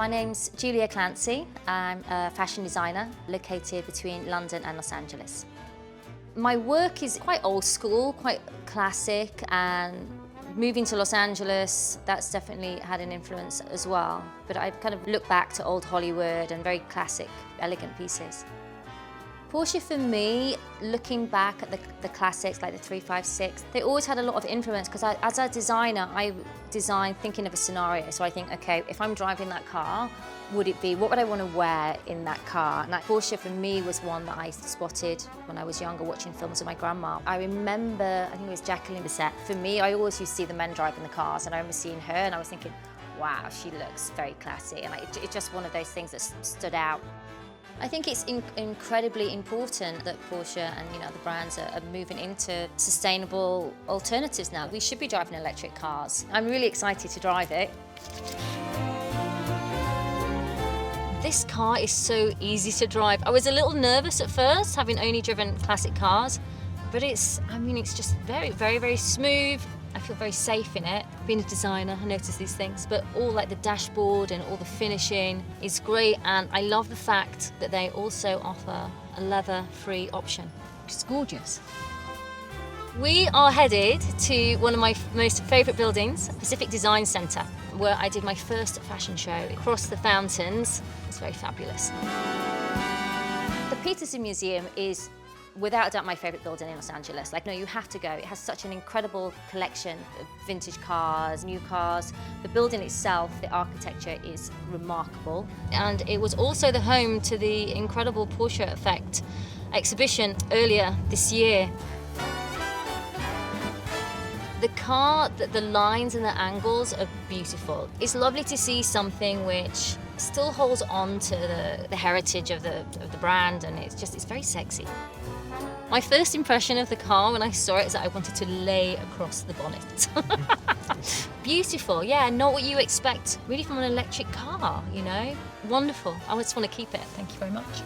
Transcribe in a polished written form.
My name's Julia Clancey. I'm a fashion designer located between London and Los Angeles. My work is quite old school, quite classic, and moving to Los Angeles, that's definitely had an influence as well. But I kind of look back to old Hollywood and very classic, elegant pieces. Porsche for me, looking back at the classics like the 356, they always had a lot of influence because as a designer, I design thinking of a scenario. So I think, okay, if I'm driving that car, what would I want to wear in that car? And Porsche for me was one that I spotted when I was younger watching films with my grandma. I remember, I think it was Jacqueline Bisset. For me, I always used to see the men driving the cars, and I remember seeing her and I was thinking, wow, she looks very classy. And it's just one of those things that stood out. I think it's incredibly important that Porsche and the brands are moving into sustainable alternatives now. We should be driving electric cars. I'm really excited to drive it. This car is so easy to drive. I was a little nervous at first, having only driven classic cars, but it's just very, very, very smooth. I feel very safe in it. Being a designer, I notice these things, but all like the dashboard and all the finishing is great, and I love the fact that they also offer a leather-free option, which is gorgeous. We are headed to one of my most favourite buildings, Pacific Design Centre, where I did my first fashion show across the fountains. It's very fabulous. The Peterson Museum is without a doubt my favourite building in Los Angeles. You have to go. It has such an incredible collection of vintage cars, new cars. The building itself, the architecture is remarkable. And it was also the home to the incredible Porsche Effect exhibition earlier this year. The car, the lines and the angles are beautiful. It's lovely to see something which still holds on to the heritage of the brand, and it's very sexy. My first impression of the car when I saw it is that I wanted to lay across the bonnet. Beautiful, yeah, not what you expect really from an electric car, Wonderful. I just want to keep it. Thank you very much.